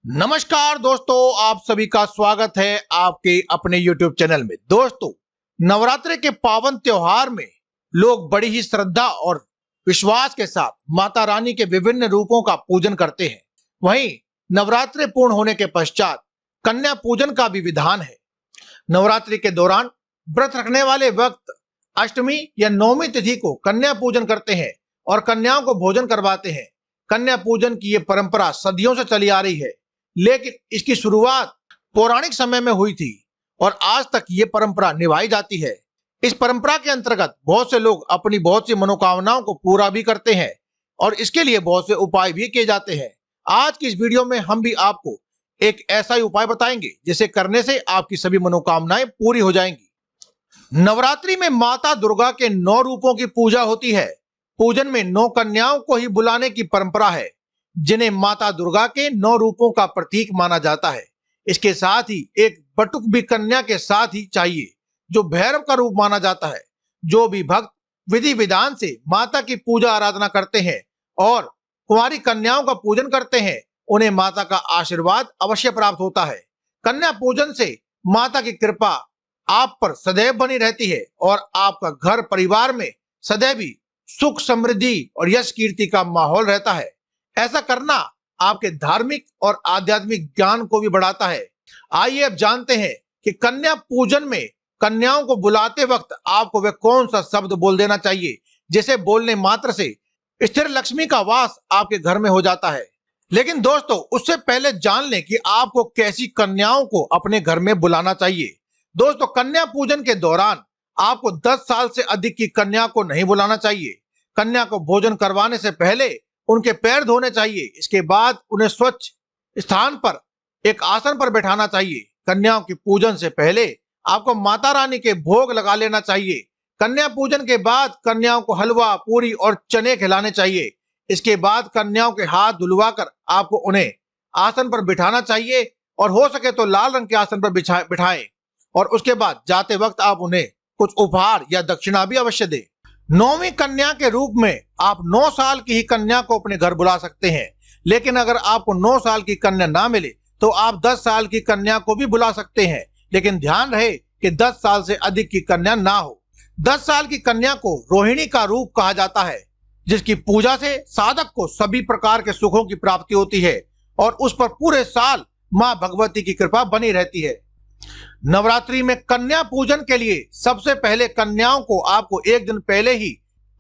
नमस्कार दोस्तों, आप सभी का स्वागत है आपके अपने YouTube चैनल में। दोस्तों, नवरात्रि के पावन त्योहार में लोग बड़ी ही श्रद्धा और विश्वास के साथ माता रानी के विभिन्न रूपों का पूजन करते हैं। वहीं नवरात्रि पूर्ण होने के पश्चात कन्या पूजन का भी विधान है। नवरात्रि के दौरान व्रत रखने वाले वक्त अष्टमी या नवमी तिथि को कन्या पूजन करते हैं और कन्याओं को भोजन करवाते हैं। कन्या पूजन की ये परंपरा सदियों से चली आ रही है, लेकिन इसकी शुरुआत पौराणिक समय में हुई थी और आज तक ये परंपरा निभाई जाती है। इस परंपरा के अंतर्गत बहुत से लोग अपनी बहुत सी मनोकामनाओं को पूरा भी करते हैं और इसके लिए बहुत से उपाय भी किए जाते हैं। आज की इस वीडियो में हम भी आपको एक ऐसा ही उपाय बताएंगे जिसे करने से आपकी सभी मनोकामनाएं पूरी हो जाएंगी। नवरात्रि में माता दुर्गा के 9 रूपों की पूजा होती है। पूजन में 9 कन्याओं को ही बुलाने की परंपरा है, जिन्हें माता दुर्गा के 9 रूपों का प्रतीक माना जाता है। इसके साथ ही एक बटुक भी कन्या के साथ ही चाहिए, जो भैरव का रूप माना जाता है। जो भी भक्त विधि विधान से माता की पूजा आराधना करते हैं और कुंवारी कन्याओं का पूजन करते हैं, उन्हें माता का आशीर्वाद अवश्य प्राप्त होता है। कन्या पूजन से माता की कृपा आप पर सदैव बनी रहती है और आपका घर परिवार में सदैव ही सुख समृद्धि और यश कीर्ति का माहौल रहता है। ऐसा करना आपके धार्मिक और आध्यात्मिक ज्ञान को भी बढ़ाता है। आइए अब जानते हैं कि कन्या पूजन में कन्याओं को बुलाते वक्त आपको वह कौन सा शब्द बोल देना चाहिए, जिसे बोलने मात्र से स्थिर लक्ष्मी का वास आपके घर में हो जाता है। लेकिन दोस्तों, उससे पहले जान लें कि आपको कैसी कन्याओं को अपने घर में बुलाना चाहिए। दोस्तों, कन्या पूजन के दौरान आपको 10 साल से अधिक की कन्या को नहीं बुलाना चाहिए। कन्या को भोजन करवाने से पहले उनके पैर धोने चाहिए। इसके बाद उन्हें स्वच्छ स्थान पर एक आसन पर बैठाना चाहिए। कन्याओं की पूजन से पहले आपको माता रानी के भोग लगा लेना चाहिए। कन्या पूजन के बाद कन्याओं को हलवा, पूरी और चने खिलाने चाहिए। इसके बाद कन्याओं के हाथ धुलवाकर आपको उन्हें आसन पर बिठाना चाहिए और हो सके तो लाल रंग के आसन पर बिठाएं और उसके बाद जाते वक्त आप उन्हें कुछ उपहार या दक्षिणा भी अवश्य दें। 9वीं कन्या के रूप में आप 9 साल की ही कन्या को अपने घर बुला सकते हैं, लेकिन अगर आपको 9 साल की कन्या ना मिले तो आप 10 साल की कन्या को भी बुला सकते हैं, लेकिन ध्यान रहे कि 10 साल से अधिक की कन्या ना हो। 10 साल की कन्या को रोहिणी का रूप कहा जाता है, जिसकी पूजा से साधक को सभी प्रकार के सुखों की प्राप्ति होती है और उस पर पूरे साल मां भगवती की कृपा बनी रहती है। नवरात्रि में कन्या पूजन के लिए सबसे पहले कन्याओं को आपको एक दिन पहले ही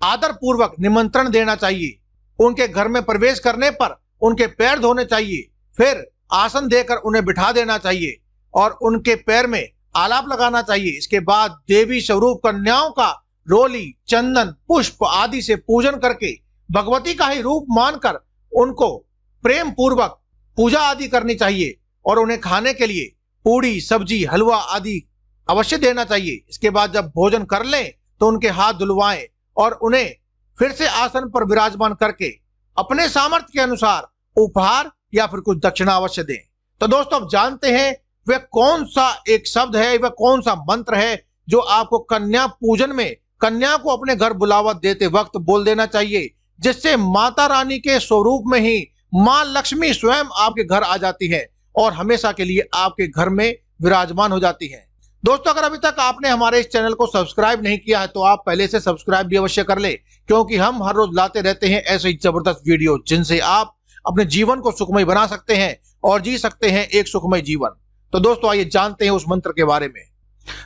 आदर पूर्वक निमंत्रण देना चाहिए। उनके घर में प्रवेश करने पर उनके पैर धोने चाहिए, फिर आसन देकर उन्हें बिठा देना चाहिए और उनके पैर में आलाप लगाना चाहिए। इसके बाद देवी स्वरूप कन्याओं का रोली, चंदन, पुष्प आदि से पूजन करके भगवती का ही रूप मानकर उनको प्रेम पूर्वक पूजा आदि करनी चाहिए और उन्हें खाने के लिए पूड़ी, सब्जी, हलवा आदि अवश्य देना चाहिए। इसके बाद जब भोजन कर लें तो उनके हाथ धुलवाएं और उन्हें फिर से आसन पर विराजमान करके अपने सामर्थ्य के अनुसार उपहार या फिर कुछ दक्षिणा अवश्य दें। तो दोस्तों, अब जानते हैं वह कौन सा एक शब्द है, वह कौन सा मंत्र है जो आपको कन्या पूजन में कन्या को अपने घर बुलावा देते वक्त बोल देना चाहिए, जिससे माता रानी के स्वरूप में ही मां लक्ष्मी स्वयं आपके घर आ जाती है और हमेशा के लिए आपके घर में विराजमान हो जाती है। दोस्तों, अगर अभी तक आपने हमारे इस चैनल को सब्सक्राइब नहीं किया है तो आप पहले से सब्सक्राइब भी अवश्य कर ले, क्योंकि हम हर रोज लाते रहते हैं ऐसे ही जबरदस्त वीडियो जिनसे आप अपने जीवन को सुखमय बना सकते हैं और जी सकते हैं एक सुखमय जीवन। तो दोस्तों, आइए जानते हैं उस मंत्र के बारे में।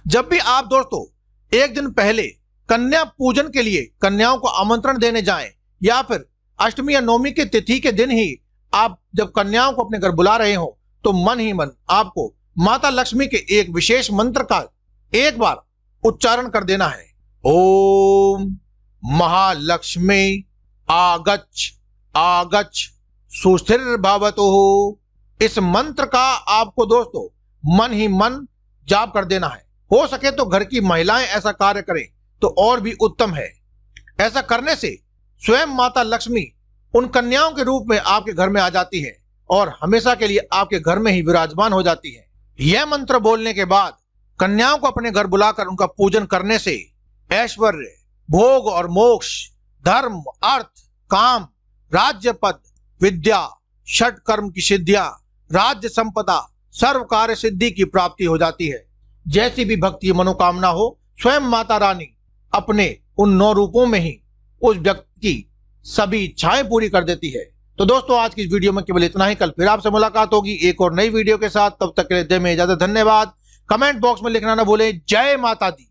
जब भी आप दोस्तों एक दिन पहले कन्या पूजन के लिए कन्याओं को आमंत्रण देने जाएं या फिर अष्टमी या नवमी की तिथि के दिन ही आप जब कन्याओं को अपने घर बुला रहे हो तो मन ही मन आपको माता लक्ष्मी के एक विशेष मंत्र का एक बार उच्चारण कर देना है। ओम महालक्ष्मी आगच्छ आगच्छ सुस्थिर भवतु। इस मंत्र का आपको दोस्तों मन ही मन जाप कर देना है। हो सके तो घर की महिलाएं ऐसा कार्य करें तो और भी उत्तम है। ऐसा करने से स्वयं माता लक्ष्मी उन कन्याओं के रूप में आपके घर में आ जाती है और हमेशा के लिए आपके घर में ही विराजमान हो जाती है। यह मंत्र बोलने के बाद कन्याओं को अपने घर बुलाकर उनका पूजन करने से ऐश्वर्य, भोग और मोक्ष, धर्म, अर्थ, काम, राज्य पद, विद्या, षट कर्म की सिद्धियां, राज्य संपदा, सर्व कार्य सिद्धि की प्राप्ति हो जाती है। जैसी भी भक्ति मनोकामना हो, स्वयं माता रानी अपने उन 9 रूपों में ही उस व्यक्ति की सभी इच्छाएं पूरी कर देती है। तो दोस्तों, आज की इस वीडियो में केवल इतना ही। कल फिर आपसे मुलाकात होगी एक और नई वीडियो के साथ। तब तक के लिए दे में इजाजत। धन्यवाद। कमेंट बॉक्स में लिखना ना भूलें। जय माता दी।